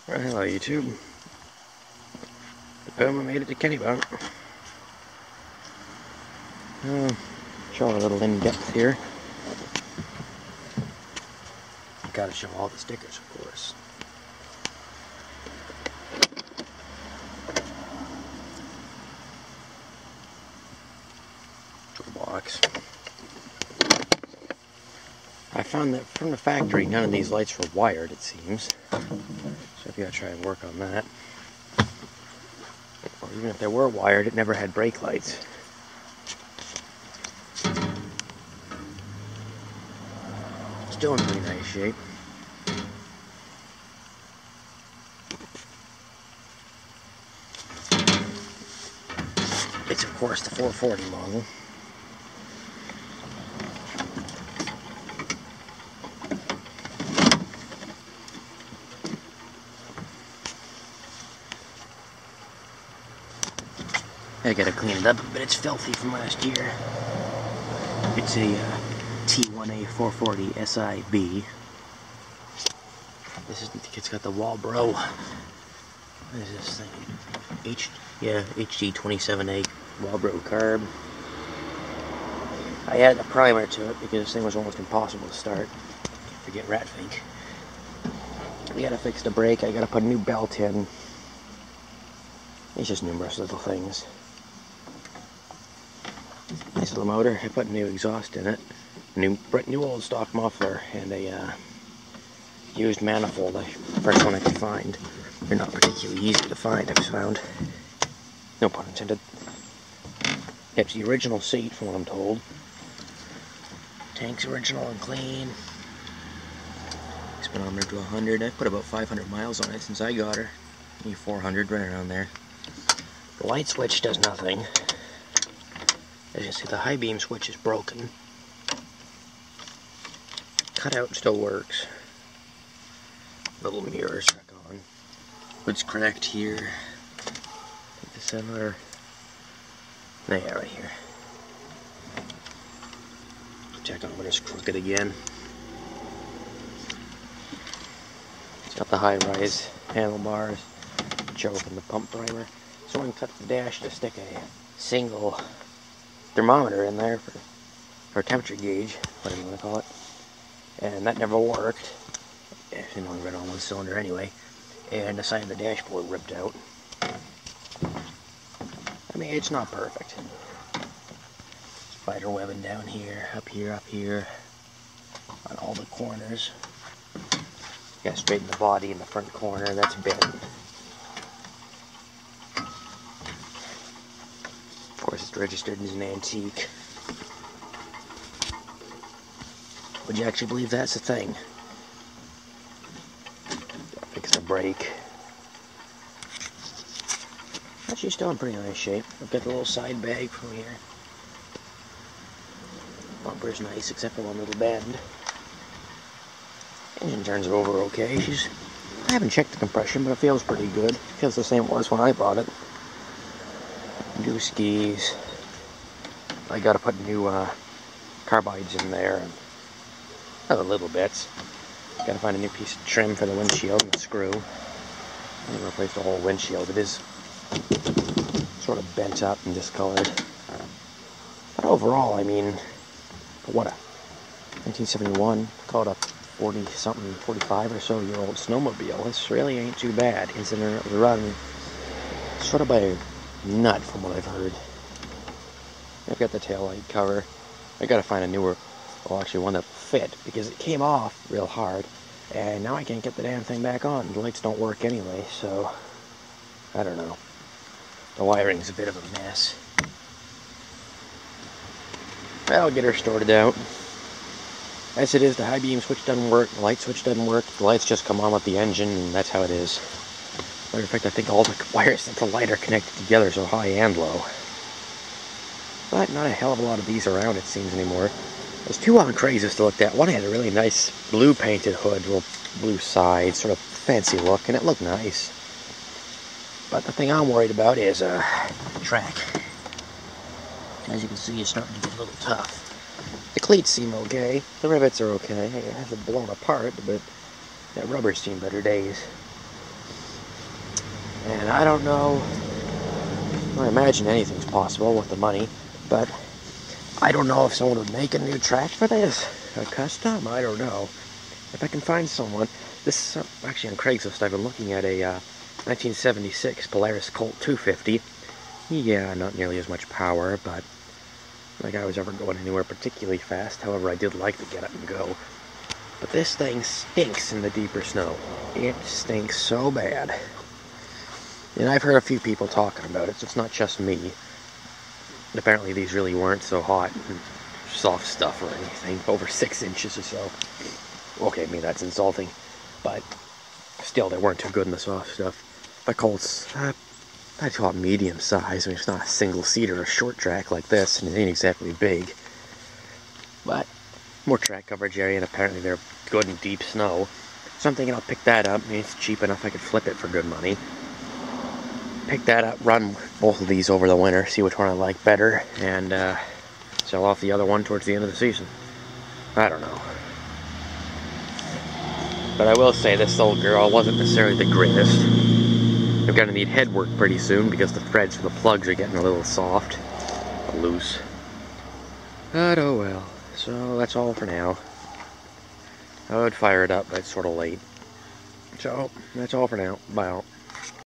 Well, hello YouTube. The Puma made it to Kennebunk. Show a little in-depth here. Gotta show all the stickers, of course. Toolbox. I found that from the factory none of these lights were wired, it seems. So I've got to try and work on that. Or even if they were wired, it never had brake lights. Still in pretty nice shape. It's of course the 440 model. I gotta clean it up, but it's filthy from last year. It's a T1A 440 SIB. It's got the Walbro. What is this thing? HD27A Walbro carb. I added a primer to it because this thing was almost impossible to start. Forget Ratfink. We gotta fix the brake. I gotta put a new belt in. It's just numerous little things. Nice little motor. I put a new exhaust in it, new old stock muffler, and a used manifold. The first one I could find. They're not particularly easy to find, I've found. No pun intended. It's the original seat, from what I'm told. Tank's original and clean. Speedometer to 100. I put about 500 miles on it since I got her. Maybe 400, right around there. The light switch does nothing. As you can see, the high beam switch is broken. Cutout still works. Little mirrors back on. It's cracked here. Take the center. Yeah, right here. Check on when it's crooked again. It's got the high-rise handlebars, choke, and the pump primer. Someone cut the dash to stick a single thermometer in there for temperature gauge, whatever you want to call it, and that never worked. It only ran on one cylinder anyway, and the side of the dashboard ripped out. I mean, it's not perfect. Spider webbing down here, up here, on all the corners. Got to straighten the body in the front corner, that's bent. Of course, it's registered as an antique. Would you actually believe that's a thing? Fix the brake. Actually, still in pretty nice shape. I've got the little side bag from here. Bumper's nice, except for one little bend. Engine turns over okay. I haven't checked the compression, but it feels pretty good. It feels the same it was when I bought it. New skis. I gotta put new carbides in there and other little bits. Gotta find a new piece of trim for the windshield and the screw. I'm gonna replace the whole windshield. It is sort of bent up and discolored. But overall, I mean, what a 1971, call it a 40-something, 45 or so year old snowmobile. This really ain't too bad, considering it was run sort of by a nut, from what I've heard. I've got the taillight cover. I gotta find a newer, well, actually one that fit, because it came off real hard, and now I can't get the damn thing back on. The lights don't work anyway, so I don't know. The wiring's a bit of a mess. I'll get her sorted out. As it is, the high beam switch doesn't work, the light switch doesn't work, the lights just come on with the engine, and that's how it is. Matter of fact, I think all the wires at the light are connected together, so high and low. But not a hell of a lot of these around, it seems, anymore. There's two on Craigslist to look at. One had a really nice blue painted hood, real blue sides, sort of fancy look, and it looked nice. But the thing I'm worried about is track. As you can see, it's starting to get a little tough. The cleats seem okay. The rivets are okay. It hasn't blown apart, but that rubber's seen better days. And I don't know, I imagine anything's possible with the money, but I don't know if someone would make a new track for this, a custom, I don't know. If I can find someone, this is actually on Craigslist. I've been looking at a 1976 Polaris Colt 250. Yeah, not nearly as much power, but like I was ever going anywhere particularly fast. However, I did like to get up and go. But this thing stinks in the deeper snow. It stinks so bad. And I've heard a few people talking about it, so it's not just me. Apparently these really weren't so hot and soft stuff or anything, over 6 inches or so. Okay, I mean that's insulting, but still they weren't too good in the soft stuff. The Colt's, I'd call it medium size. I mean, it's not a single seater or a short track like this, and it ain't exactly big. But more track coverage area, and apparently they're good in deep snow. So I'm thinking I'll pick that up. I mean, it's cheap enough I could flip it for good money. Pick that up, run both of these over the winter, see which one I like better, and sell off the other one towards the end of the season. I don't know. But I will say this old girl wasn't necessarily the greatest. I'm gonna need head work pretty soon because the threads for the plugs are getting a little soft, loose. But oh well. So that's all for now. I would fire it up, but it's sort of late. So that's all for now. Bye all.